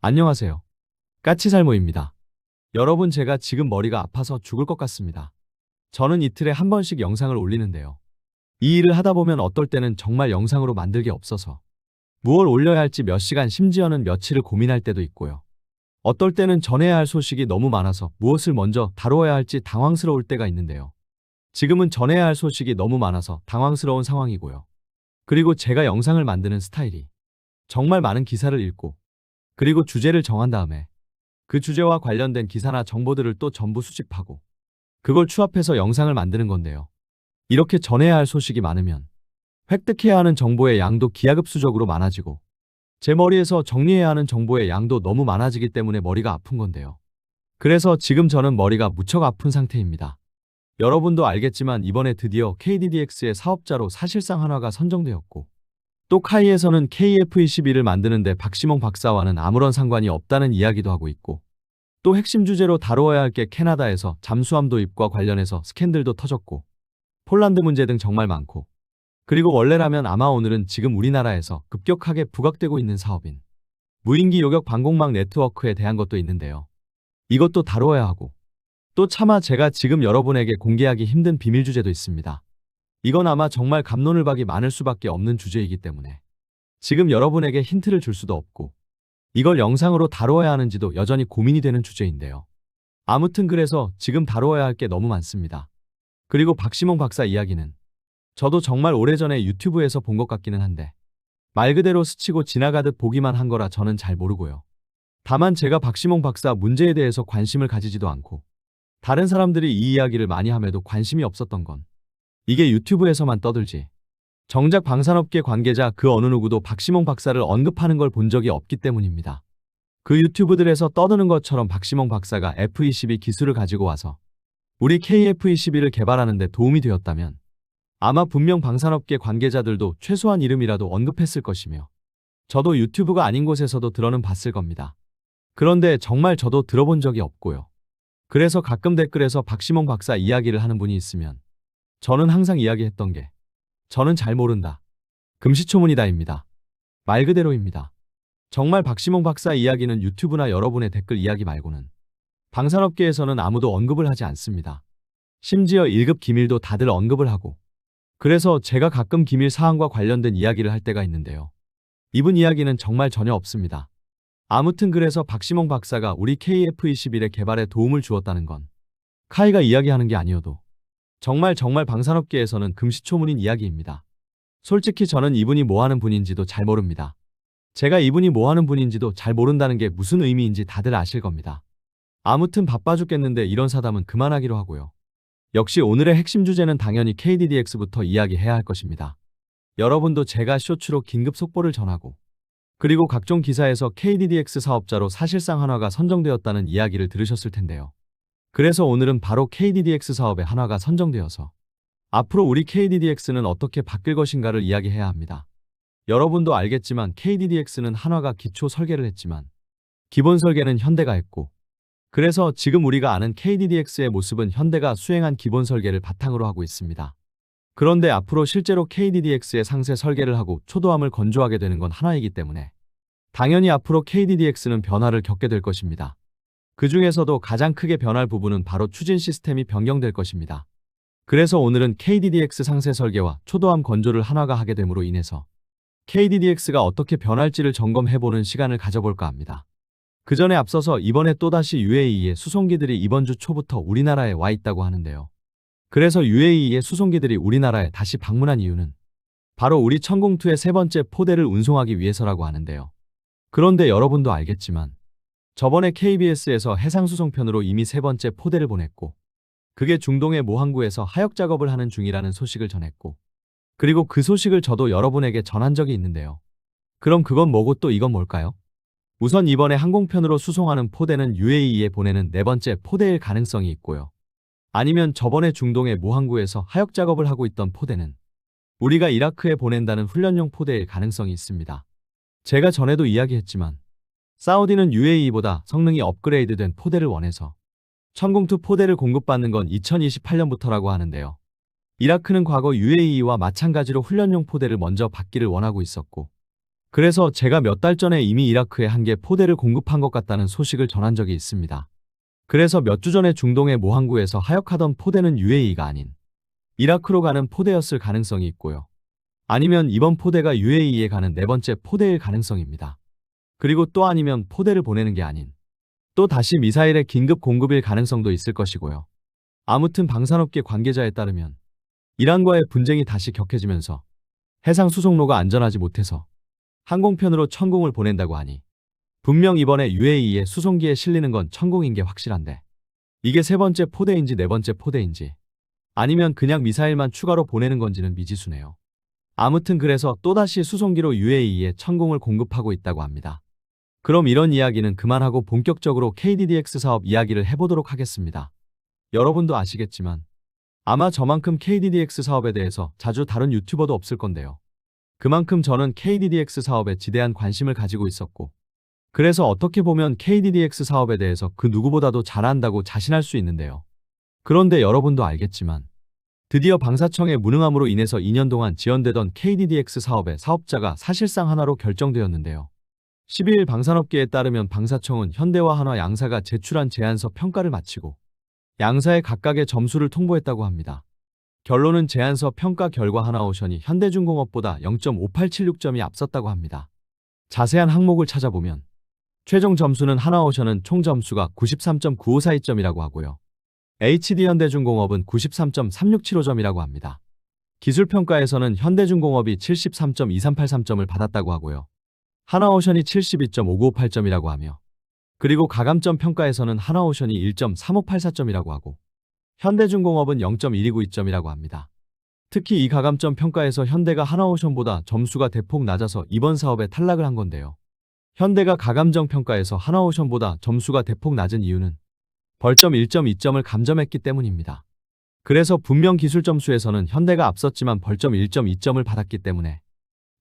안녕하세요. 까치살모입니다. 여러분, 제가 지금 머리가 아파서 죽을 것 같습니다. 저는 이틀에 한 번씩 영상을 올리는데요. 이 일을 하다 보면 어떨 때는 정말 영상으로 만들 게 없어서 무얼 올려야 할지 몇 시간 심지어는 며칠을 고민할 때도 있고요. 어떨 때는 전해야 할 소식이 너무 많아서 무엇을 먼저 다루어야 할지 당황스러울 때가 있는데요. 지금은 전해야 할 소식이 너무 많아서 당황스러운 상황이고요. 그리고 제가 영상을 만드는 스타일이 정말 많은 기사를 읽고 그리고 주제를 정한 다음에 그 주제와 관련된 기사나 정보들을 또 전부 수집하고 그걸 추합해서 영상을 만드는 건데요. 이렇게 전해야 할 소식이 많으면 획득해야 하는 정보의 양도 기하급수적으로 많아지고 제 머리에서 정리해야 하는 정보의 양도 너무 많아지기 때문에 머리가 아픈 건데요. 그래서 지금 저는 머리가 무척 아픈 상태입니다. 여러분도 알겠지만 이번에 드디어 KDDX의 사업자로 사실상 한화가 선정되었고 또 카이에서는 KF21을 만드는데 박시몽 박사와는 아무런 상관이 없다는 이야기도 하고 있고 또 핵심 주제로 다루어야 할 게 캐나다에서 잠수함 도입과 관련해서 스캔들도 터졌고 폴란드 문제 등 정말 많고 그리고 원래라면 아마 오늘은 지금 우리나라에서 급격하게 부각되고 있는 사업인 무인기 요격 방공망 네트워크에 대한 것도 있는데요. 이것도 다루어야 하고 또 차마 제가 지금 여러분에게 공개하기 힘든 비밀 주제도 있습니다. 이건 아마 정말 갑론을박이 많을 수밖에 없는 주제이기 때문에 지금 여러분에게 힌트를 줄 수도 없고 이걸 영상으로 다루어야 하는지도 여전히 고민이 되는 주제인데요. 아무튼 그래서 지금 다루어야 할 게 너무 많습니다. 그리고 박시몽 박사 이야기는 저도 정말 오래전에 유튜브에서 본 것 같기는 한데 말 그대로 스치고 지나가듯 보기만 한 거라 저는 잘 모르고요. 다만 제가 박시몽 박사 문제에 대해서 관심을 가지지도 않고 다른 사람들이 이 이야기를 많이 함에도 관심이 없었던 건 이게 유튜브에서만 떠들지 정작 방산업계 관계자 그 어느 누구도 박시몽 박사를 언급하는 걸 본 적이 없기 때문입니다. 그 유튜브들에서 떠드는 것처럼 박시몽 박사가 F-22 기술을 가지고 와서 우리 KF-21을 개발하는 데 도움이 되었다면 아마 분명 방산업계 관계자들도 최소한 이름이라도 언급했을 것이며 저도 유튜브가 아닌 곳에서도 들어는 봤을 겁니다. 그런데 정말 저도 들어본 적이 없고요. 그래서 가끔 댓글에서 박시몽 박사 이야기를 하는 분이 있으면 저는 항상 이야기했던 게 저는 잘 모른다. 금시초문이다입니다. 말 그대로입니다. 정말 박시몽 박사 이야기는 유튜브나 여러분의 댓글 이야기 말고는 방산업계에서는 아무도 언급을 하지 않습니다. 심지어 1급 기밀도 다들 언급을 하고 그래서 제가 가끔 기밀 사항과 관련된 이야기를 할 때가 있는데요. 이분 이야기는 정말 전혀 없습니다. 아무튼 그래서 박시몽 박사가 우리 KF-21의 개발에 도움을 주었다는 건 카이가 이야기하는 게 아니어도 정말 방산업계에서는 금시초문인 이야기입니다. 솔직히 저는 이분이 뭐하는 분인지도 잘 모릅니다. 제가 이분이 뭐하는 분인지도 잘 모른다는 게 무슨 의미인지 다들 아실 겁니다. 아무튼 바빠 죽겠는데 이런 사담은 그만하기로 하고요. 역시 오늘의 핵심 주제는 당연히 KDDX부터 이야기해야 할 것입니다. 여러분도 제가 쇼츠로 긴급 속보를 전하고 그리고 각종 기사에서 KDDX 사업자로 사실상 한화가 선정되었다는 이야기를 들으셨을 텐데요. 그래서 오늘은 바로 KDDX 사업에 한화가 선정되어서 앞으로 우리 KDDX는 어떻게 바뀔 것인가를 이야기해야 합니다. 여러분도 알겠지만 KDDX는 한화가 기초 설계를 했지만 기본 설계는 현대가 했고 그래서 지금 우리가 아는 KDDX의 모습은 현대가 수행한 기본 설계를 바탕으로 하고 있습니다. 그런데 앞으로 실제로 KDDX의 상세 설계를 하고 초도함을 건조하게 되는 건 한화이기 때문에 당연히 앞으로 KDDX는 변화를 겪게 될 것입니다. 그 중에서도 가장 크게 변할 부분은 바로 추진 시스템이 변경될 것입니다. 그래서 오늘은 KDDX 상세 설계와 초도함 건조를 한화가 하게 됨으로 인해서 KDDX가 어떻게 변할지를 점검해보는 시간을 가져볼까 합니다. 그 전에 앞서서 이번에 또다시 UAE의 수송기들이 이번 주 초부터 우리나라에 와 있다고 하는데요. 그래서 UAE의 수송기들이 우리나라에 다시 방문한 이유는 바로 우리 천공투의 세 번째 포대를 운송하기 위해서라고 하는데요. 그런데 여러분도 알겠지만 저번에 KBS에서 해상수송편으로 이미 세 번째 포대를 보냈고 그게 중동의 모 항구에서 하역 작업을 하는 중이라는 소식을 전했고 그리고 그 소식을 저도 여러분에게 전한 적이 있는데요. 그럼 그건 뭐고 또 이건 뭘까요? 우선 이번에 항공편으로 수송하는 포대는 UAE에 보내는 네 번째 포대일 가능성이 있고요. 아니면 저번에 중동의 모 항구에서 하역 작업을 하고 있던 포대는 우리가 이라크에 보낸다는 훈련용 포대일 가능성이 있습니다. 제가 전에도 이야기했지만 사우디는 UAE보다 성능이 업그레이드된 포대를 원해서 천공투 포대를 공급받는 건 2028년부터라고 하는데요. 이라크는 과거 UAE와 마찬가지로 훈련용 포대를 먼저 받기를 원하고 있었고 그래서 제가 몇 달 전에 이미 이라크에 한 개 포대를 공급한 것 같다는 소식을 전한 적이 있습니다. 그래서 몇 주 전에 중동의 모 항구에서 하역하던 포대는 UAE가 아닌 이라크로 가는 포대였을 가능성이 있고요. 아니면 이번 포대가 UAE에 가는 네 번째 포대일 가능성입니다. 그리고 또 아니면 포대를 보내는 게 아닌 또 다시 미사일의 긴급 공급일 가능성도 있을 것이고요. 아무튼 방산업계 관계자에 따르면 이란과의 분쟁이 다시 격해지면서 해상 수송로가 안전하지 못해서 항공편으로 천공을 보낸다고 하니 분명 이번에 UAE에 수송기에 실리는 건 천공인 게 확실한데 이게 세 번째 포대인지 네 번째 포대인지 아니면 그냥 미사일만 추가로 보내는 건지는 미지수네요. 아무튼 그래서 또다시 수송기로 UAE에 천공을 공급하고 있다고 합니다. 그럼 이런 이야기는 그만하고 본격적으로 KDDX 사업 이야기를 해보도록 하겠습니다. 여러분도 아시겠지만 아마 저만큼 KDDX 사업에 대해서 자주 다룬 유튜버도 없을 건데요. 그만큼 저는 KDDX 사업에 지대한 관심을 가지고 있었고 그래서 어떻게 보면 KDDX 사업에 대해서 그 누구보다도 잘 안다고 자신할 수 있는데요. 그런데 여러분도 알겠지만 드디어 방사청의 무능함으로 인해서 2년 동안 지연되던 KDDX 사업의 사업자가 사실상 하나로 결정되었는데요. 12일 방산업계에 따르면 방사청은 현대와 한화 양사가 제출한 제안서 평가를 마치고 양사의 각각의 점수를 통보했다고 합니다. 결론은 제안서 평가 결과 하나오션이 현대중공업보다 0.5876점이 앞섰다고 합니다. 자세한 항목을 찾아보면 최종 점수는 하나오션은 총 점수가 93.9542점이라고 하고요. HD현대중공업은 93.3675점이라고 합니다. 기술평가에서는 현대중공업이 73.2383점을 받았다고 하고요. 하나오션이 72.5958점이라고 하며 그리고 가감점 평가에서는 하나오션이 1.3584점이라고 하고 현대중공업은 0.1292점이라고 합니다. 특히 이 가감점 평가에서 현대가 하나오션보다 점수가 대폭 낮아서 이번 사업에 탈락을 한 건데요. 현대가 가감정 평가에서 하나오션보다 점수가 대폭 낮은 이유는 벌점 1.2점을 감점했기 때문입니다. 그래서 분명 기술 점수에서는 현대가 앞섰지만 벌점 1.2점을 받았기 때문에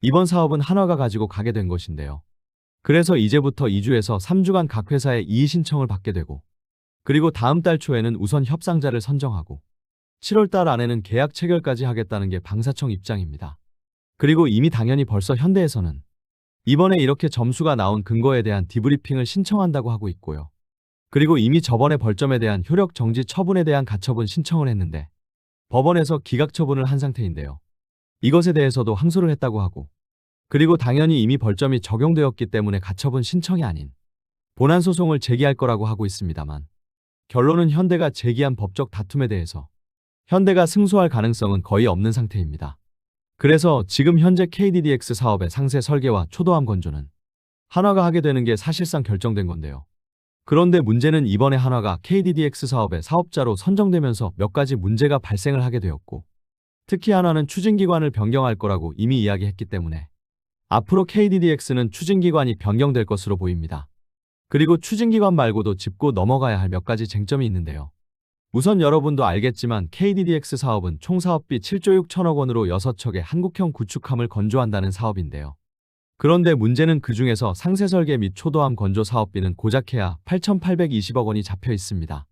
이번 사업은 한화가 가지고 가게 된 것인데요. 그래서 이제부터 2주에서 3주간 각 회사에 이의 신청을 받게 되고 그리고 다음 달 초에는 우선 협상자를 선정하고 7월 달 안에는 계약 체결까지 하겠다는 게 방사청 입장입니다. 그리고 이미 당연히 벌써 현대에서는 이번에 이렇게 점수가 나온 근거에 대한 디브리핑을 신청한다고 하고 있고요. 그리고 이미 저번에 벌점에 대한 효력 정지 처분에 대한 가처분 신청을 했는데 법원에서 기각 처분을 한 상태인데요. 이것에 대해서도 항소를 했다고 하고 그리고 당연히 이미 벌점이 적용되었기 때문에 가처분 신청이 아닌 본안 소송을 제기할 거라고 하고 있습니다만 결론은 현대가 제기한 법적 다툼에 대해서 현대가 승소할 가능성은 거의 없는 상태입니다. 그래서 지금 현재 KDDX 사업의 상세 설계와 초도함 건조는 한화가 하게 되는 게 사실상 결정된 건데요. 그런데 문제는 이번에 한화가 KDDX 사업의 사업자로 선정되면서 몇 가지 문제가 발생을 하게 되었고 특히 한화는 추진기관을 변경할 거라고 이미 이야기했기 때문에 앞으로 KDDX는 추진기관이 변경될 것으로 보입니다. 그리고 추진기관 말고도 짚고 넘어가야 할 몇 가지 쟁점이 있는데요. 우선 여러분도 알겠지만 KDDX 사업은 총 사업비 7조 6천억 원으로 6척의 한국형 구축함을 건조한다는 사업인데요. 그런데 문제는 그중에서 상세 설계 및 초도함 건조 사업비는 고작해야 8,820억 원이 잡혀 있습니다.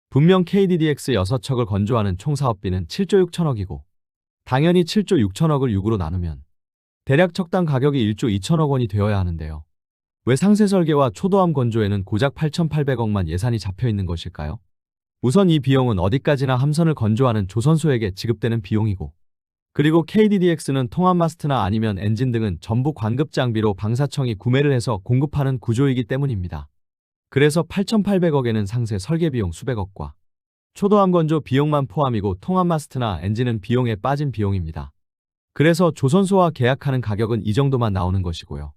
분명 KDDX 6척을 건조하는 총 사업비는 7조 6천억이고 당연히 7조 6천억을 6으로 나누면 대략 척당 가격이 1조 2천억 원이 되어야 하는데요. 왜 상세 설계와 초도함 건조에는 고작 8,800억만 예산이 잡혀 있는 것일까요? 우선 이 비용은 어디까지나 함선을 건조하는 조선소에게 지급되는 비용이고 그리고 KDDX는 통합 마스트나 아니면 엔진 등은 전부 관급 장비로 방사청이 구매를 해서 공급하는 구조이기 때문입니다. 그래서 8,800억에는 상세 설계 비용 수백억과 초도함 건조 비용만 포함이고 통합 마스트나 엔진은 비용에 빠진 비용입니다. 그래서 조선소와 계약하는 가격은 이 정도만 나오는 것이고요.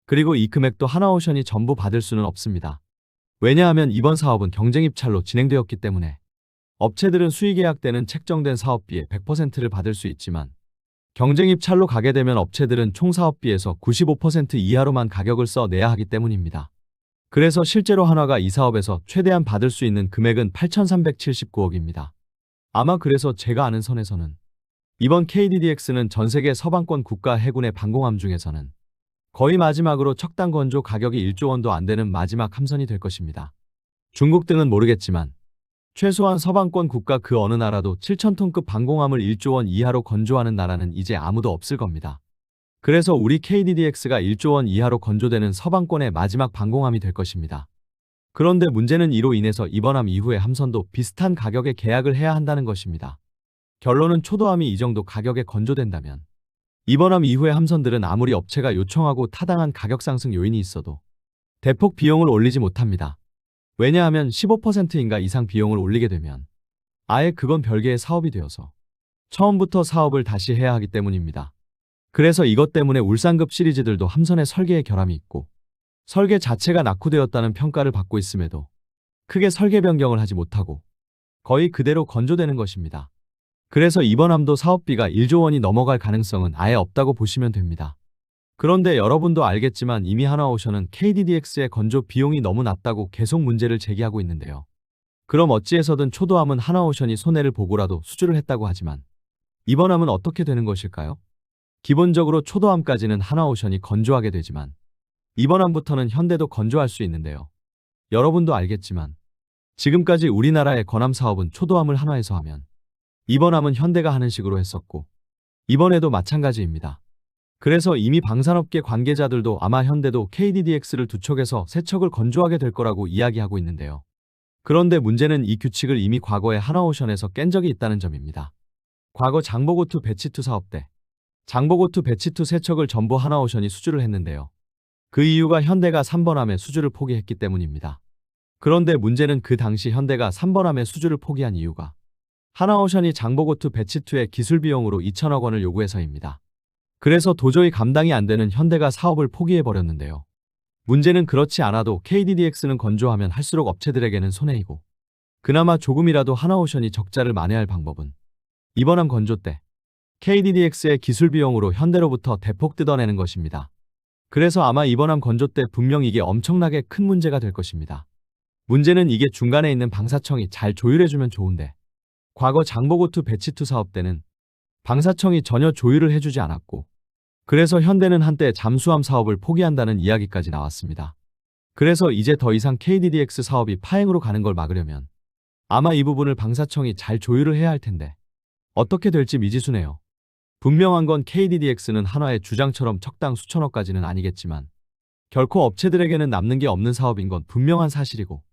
그리고 이 금액도 하나오션이 전부 받을 수는 없습니다. 왜냐하면 이번 사업은 경쟁 입찰로 진행되었기 때문에 업체들은 수의계약 때는 책정된 사업비의 100%를 받을 수 있지만 경쟁 입찰로 가게 되면 업체들은 총 사업비에서 95% 이하로만 가격을 써내야 하기 때문입니다. 그래서 실제로 한화가 이 사업에서 최대한 받을 수 있는 금액은 8,379억입니다. 아마 그래서 제가 아는 선에서는 이번 KDDX는 전세계 서방권 국가 해군의 방공함 중에서는 거의 마지막으로 척당 건조 가격이 1조 원도 안 되는 마지막 함선이 될 것입니다. 중국 등은 모르겠지만 최소한 서방권 국가 그 어느 나라도 7,000톤급 방공함을 1조 원 이하로 건조하는 나라는 이제 아무도 없을 겁니다. 그래서 우리 KDDX가 1조 원 이하로 건조되는 서방권의 마지막 방공함이 될 것입니다. 그런데 문제는 이로 인해서 이번함 이후의 함선도 비슷한 가격에 계약을 해야 한다는 것입니다. 결론은 초도함이 이 정도 가격에 건조된다면 이번함 이후의 함선들은 아무리 업체가 요청하고 타당한 가격 상승 요인이 있어도 대폭 비용을 올리지 못합니다. 왜냐하면 15%인가 이상 비용을 올리게 되면 아예 그건 별개의 사업이 되어서 처음부터 사업을 다시 해야 하기 때문입니다. 그래서 이것 때문에 울산급 시리즈들도 함선의 설계에 결함이 있고 설계 자체가 낙후되었다는 평가를 받고 있음에도 크게 설계 변경을 하지 못하고 거의 그대로 건조되는 것입니다. 그래서 이번 함도 사업비가 1조 원이 넘어갈 가능성은 아예 없다고 보시면 됩니다. 그런데 여러분도 알겠지만 이미 하나오션은 KDDX의 건조 비용이 너무 낮다고 계속 문제를 제기하고 있는데요. 그럼 어찌해서든 초도함은 하나오션이 손해를 보고라도 수주를 했다고 하지만 이번 함은 어떻게 되는 것일까요? 기본적으로 초도함까지는 하나오션이 건조하게 되지만 이번 함부터는 현대도 건조할 수 있는데요. 여러분도 알겠지만 지금까지 우리나라의 건함 사업은 초도함을 한화에서 하면 이번 함은 현대가 하는 식으로 했었고 이번에도 마찬가지입니다. 그래서 이미 방산업계 관계자들도 아마 현대도 KDDX를 두 척에서 세 척을 건조하게 될 거라고 이야기하고 있는데요. 그런데 문제는 이 규칙을 이미 과거에 하나오션에서 깬 적이 있다는 점입니다. 과거 장보고2 배치2 사업 때 장보고2 배치2 세 척을 전부 하나오션이 수주를 했는데요. 그 이유가 현대가 3번함의 수주를 포기했기 때문입니다. 그런데 문제는 그 당시 현대가 3번함의 수주를 포기한 이유가 하나오션이 장보고2 배치2의 기술 비용으로 2천억 원을 요구해서입니다. 그래서 도저히 감당이 안 되는 현대가 사업을 포기해버렸는데요. 문제는 그렇지 않아도 KDDX는 건조하면 할수록 업체들에게는 손해이고 그나마 조금이라도 하나오션이 적자를 만회할 방법은 이번함 건조 때 KDDX의 기술 비용으로 현대로부터 대폭 뜯어내는 것입니다. 그래서 아마 이번함 건조 때 분명 이게 엄청나게 큰 문제가 될 것입니다. 문제는 이게 중간에 있는 방사청이 잘 조율해주면 좋은데 과거 장보고2 배치2 사업 때는 방사청이 전혀 조율을 해주지 않았고 그래서 현대는 한때 잠수함 사업을 포기한다는 이야기까지 나왔습니다. 그래서 이제 더 이상 KDDX 사업이 파행으로 가는 걸 막으려면 아마 이 부분을 방사청이 잘 조율을 해야 할 텐데 어떻게 될지 미지수네요. 분명한 건 KDDX는 한화의 주장처럼 척당 수천억까지는 아니겠지만 결코 업체들에게는 남는 게 없는 사업인 건 분명한 사실이고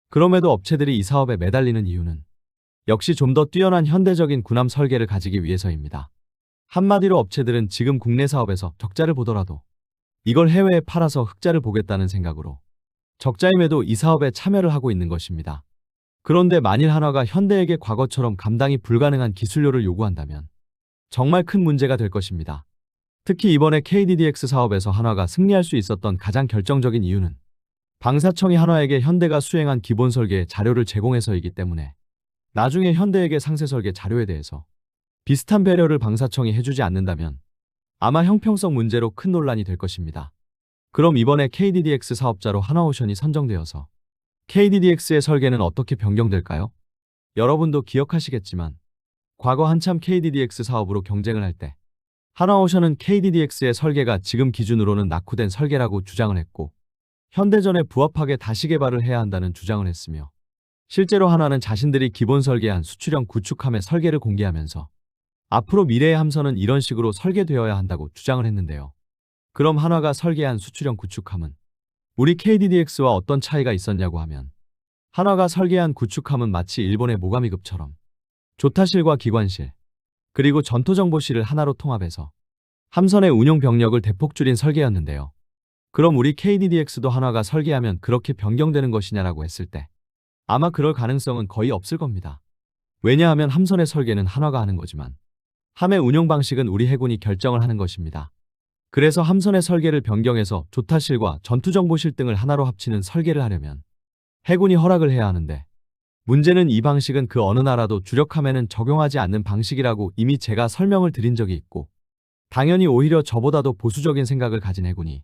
그럼에도 업체들이 이 사업에 매달리는 이유는 역시 좀 더 뛰어난 현대적인 군함 설계를 가지기 위해서입니다. 한마디로 업체들은 지금 국내 사업에서 적자를 보더라도 이걸 해외에 팔아서 흑자를 보겠다는 생각으로 적자임에도 이 사업에 참여를 하고 있는 것입니다. 그런데 만일 한화가 현대에게 과거처럼 감당이 불가능한 기술료를 요구한다면 정말 큰 문제가 될 것입니다. 특히 이번에 KDDX 사업에서 한화가 승리할 수 있었던 가장 결정적인 이유는 방사청이 한화에게 현대가 수행한 기본 설계의 자료를 제공해서이기 때문에 나중에 현대에게 상세 설계 자료에 대해서 비슷한 배려를 방사청이 해주지 않는다면 아마 형평성 문제로 큰 논란이 될 것입니다. 그럼 이번에 KDDX 사업자로 하나오션이 선정되어서 KDDX의 설계는 어떻게 변경될까요? 여러분도 기억하시겠지만 과거 한참 KDDX 사업으로 경쟁을 할 때 하나오션은 KDDX의 설계가 지금 기준으로는 낙후된 설계라고 주장을 했고 현대전에 부합하게 다시 개발을 해야 한다는 주장을 했으며 실제로 한화는 자신들이 기본 설계한 수출형 구축함의 설계를 공개하면서 앞으로 미래의 함선은 이런 식으로 설계되어야 한다고 주장을 했는데요. 그럼 한화가 설계한 수출형 구축함은 우리 KDDX와 어떤 차이가 있었냐고 하면 한화가 설계한 구축함은 마치 일본의 모가미급처럼 조타실과 기관실, 그리고 전토정보실을 하나로 통합해서 함선의 운용 병력을 대폭 줄인 설계였는데요. 그럼 우리 KDDX도 한화가 설계하면 그렇게 변경되는 것이냐라고 했을 때 아마 그럴 가능성은 거의 없을 겁니다. 왜냐하면 함선의 설계는 한화가 하는 거지만 함의 운용 방식은 우리 해군이 결정을 하는 것입니다. 그래서 함선의 설계를 변경해서 조타실과 전투정보실 등을 하나로 합치는 설계를 하려면 해군이 허락을 해야 하는데 문제는 이 방식은 그 어느 나라도 주력함에는 적용하지 않는 방식이라고 이미 제가 설명을 드린 적이 있고 당연히 오히려 저보다도 보수적인 생각을 가진 해군이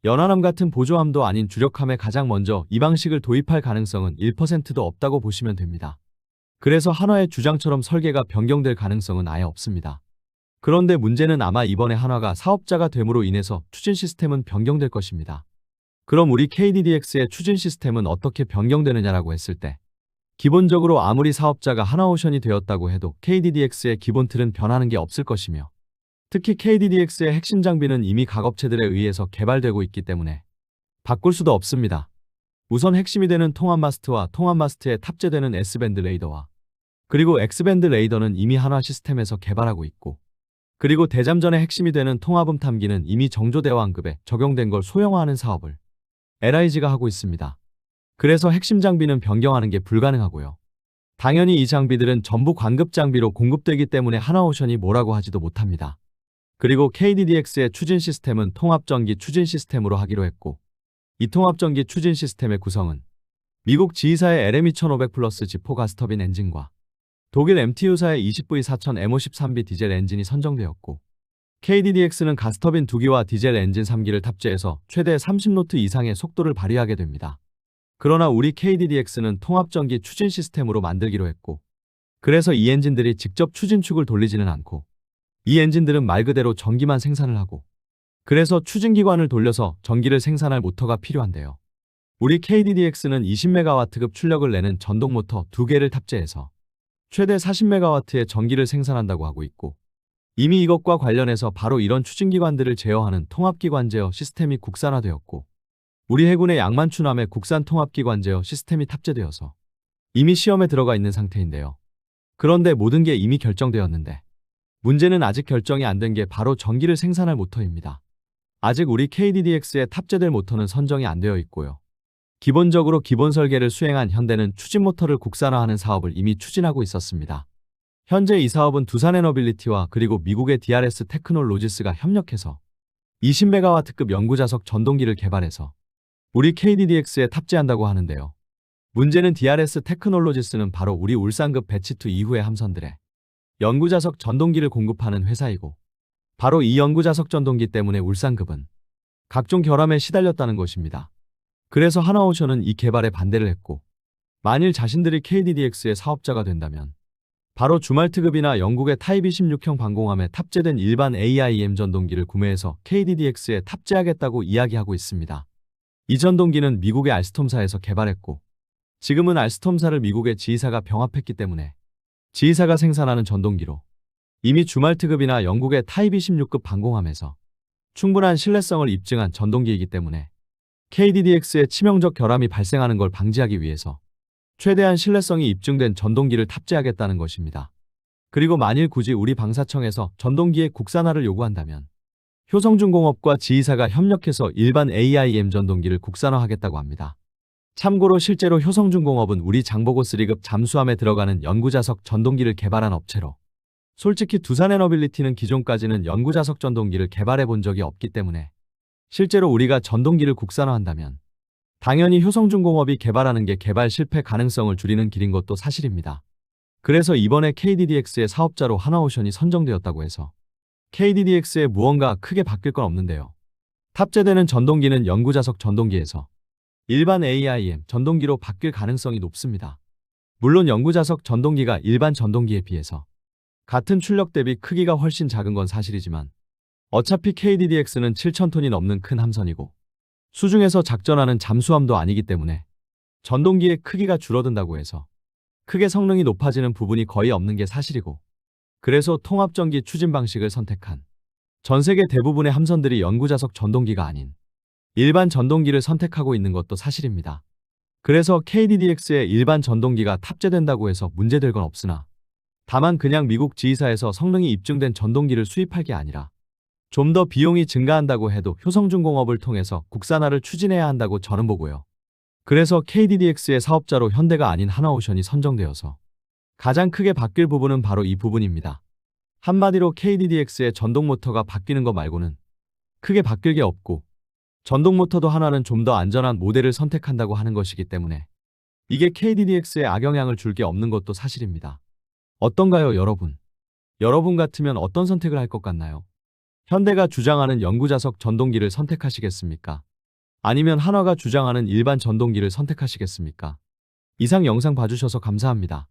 연하함 같은 보조함도 아닌 주력함에 가장 먼저 이 방식을 도입할 가능성은 1%도 없다고 보시면 됩니다. 그래서 한화의 주장처럼 설계가 변경될 가능성은 아예 없습니다. 그런데 문제는 아마 이번에 한화가 사업자가 됨으로 인해서 추진 시스템은 변경될 것입니다. 그럼 우리 KDDX의 추진 시스템은 어떻게 변경되느냐라고 했을 때 기본적으로 아무리 사업자가 하나오션이 되었다고 해도 KDDX의 기본 틀은 변하는 게 없을 것이며 특히 KDDX의 핵심 장비는 이미 각업체들에 의해서 개발되고 있기 때문에 바꿀 수도 없습니다. 우선 핵심이 되는 통합 마스트와 통합 마스트에 탑재되는 S밴드 레이더와 그리고 X밴드 레이더는 이미 한화 시스템에서 개발하고 있고, 그리고 대잠전의 핵심이 되는 통합음 탐기는 이미 정조대왕급에 적용된 걸 소형화하는 사업을 LIG가 하고 있습니다. 그래서 핵심 장비는 변경하는 게 불가능하고요. 당연히 이 장비들은 전부 관급 장비로 공급되기 때문에 하나오션이 뭐라고 하지도 못합니다. 그리고 KDDX의 추진 시스템은 통합전기 추진 시스템으로 하기로 했고, 이 통합전기 추진 시스템의 구성은 미국 지휘사의 LM2500 플러스 G4 가스터빈 엔진과 독일 MTU사의 20V4000 M53B 디젤 엔진이 선정되었고, KDDX는 가스터빈 2기와 디젤 엔진 3기를 탑재해서 최대 30노트 이상의 속도를 발휘하게 됩니다. 그러나 우리 KDDX는 통합전기 추진 시스템으로 만들기로 했고, 그래서 이 엔진들이 직접 추진축을 돌리지는 않고, 이 엔진들은 말 그대로 전기만 생산을 하고, 그래서 추진기관을 돌려서 전기를 생산할 모터가 필요한데요. 우리 KDDX는 20메가와트급 출력을 내는 전동모터 2개를 탑재해서 최대 40메가와트의 전기를 생산한다고 하고 있고, 이미 이것과 관련해서 바로 이런 추진기관들을 제어하는 통합기관 제어 시스템이 국산화되었고, 우리 해군의 양만추남에 국산 통합기관 제어 시스템이 탑재되어서 이미 시험에 들어가 있는 상태인데요. 그런데 모든 게 이미 결정되었는데 문제는 아직 결정이 안 된 게 바로 전기를 생산할 모터입니다. 아직 우리 KDDX에 탑재될 모터는 선정이 안 되어 있고요. 기본적으로 기본 설계를 수행한 현대는 추진 모터를 국산화하는 사업을 이미 추진하고 있었습니다. 현재 이 사업은 두산에너빌리티와 그리고 미국의 DRS 테크놀로지스가 협력해서 20메가와트급 연구자석 전동기를 개발해서 우리 KDDX에 탑재한다고 하는데요. 문제는 DRS 테크놀로지스는 바로 우리 울산급 배치2 이후의 함선들의 연구자석 전동기를 공급하는 회사이고, 바로 이 연구자석 전동기 때문에 울산급은 각종 결함에 시달렸다는 것입니다. 그래서 하나오션은 이 개발에 반대를 했고, 만일 자신들이 KDDX의 사업자가 된다면 바로 주말트급이나 영국의 타입 26형 방공함에 탑재된 일반 AIM 전동기를 구매해서 KDDX에 탑재하겠다고 이야기하고 있습니다. 이 전동기는 미국의 알스톰사에서 개발했고, 지금은 알스톰사를 미국의 지휘사가 병합했기 때문에 지휘사가 생산하는 전동기로 이미 주말트급이나 영국의 타입 26급 방공함에서 충분한 신뢰성을 입증한 전동기이기 때문에 KDDX의 치명적 결함이 발생하는 걸 방지하기 위해서 최대한 신뢰성이 입증된 전동기를 탑재하겠다는 것입니다. 그리고 만일 굳이 우리 방사청에서 전동기의 국산화를 요구한다면 효성중공업과 지휘사가 협력해서 일반 AIM 전동기를 국산화하겠다고 합니다. 참고로 실제로 효성중공업은 우리 장보고 3급 잠수함에 들어가는 연구자석 전동기를 개발한 업체로, 솔직히 두산에너빌리티는 기존까지는 연구자석 전동기를 개발해 본 적이 없기 때문에 실제로 우리가 전동기를 국산화한다면 당연히 효성중공업이 개발하는 게 개발 실패 가능성을 줄이는 길인 것도 사실입니다. 그래서 이번에 KDDX의 사업자로 하나오션이 선정되었다고 해서 KDDX에 무언가 크게 바뀔 건 없는데요. 탑재되는 전동기는 연구자석 전동기에서 일반 AIM 전동기로 바뀔 가능성이 높습니다. 물론 연구자석 전동기가 일반 전동기에 비해서 같은 출력 대비 크기가 훨씬 작은 건 사실이지만 어차피 KDDX는 7,000톤이 넘는 큰 함선이고 수중에서 작전하는 잠수함도 아니기 때문에 전동기의 크기가 줄어든다고 해서 크게 성능이 높아지는 부분이 거의 없는 게 사실이고, 그래서 통합전기 추진 방식을 선택한 전 세계 대부분의 함선들이 연구자석 전동기가 아닌 일반 전동기를 선택하고 있는 것도 사실입니다. 그래서 KDDX에 일반 전동기가 탑재된다고 해서 문제될 건 없으나, 다만 그냥 미국 지휘사에서 성능이 입증된 전동기를 수입할 게 아니라 좀 더 비용이 증가한다고 해도 효성중공업을 통해서 국산화를 추진해야 한다고 저는 보고요. 그래서 KDDX의 사업자로 현대가 아닌 하나오션이 선정되어서 가장 크게 바뀔 부분은 바로 이 부분입니다. 한마디로 KDDX의 전동모터가 바뀌는 것 말고는 크게 바뀔 게 없고, 전동모터도 하나는 좀 더 안전한 모델을 선택한다고 하는 것이기 때문에 이게 KDDX에 악영향을 줄 게 없는 것도 사실입니다. 어떤가요, 여러분? 여러분 같으면 어떤 선택을 할 것 같나요? 현대가 주장하는 연구자석 전동기를 선택하시겠습니까? 아니면 한화가 주장하는 일반 전동기를 선택하시겠습니까? 이상 영상 봐주셔서 감사합니다.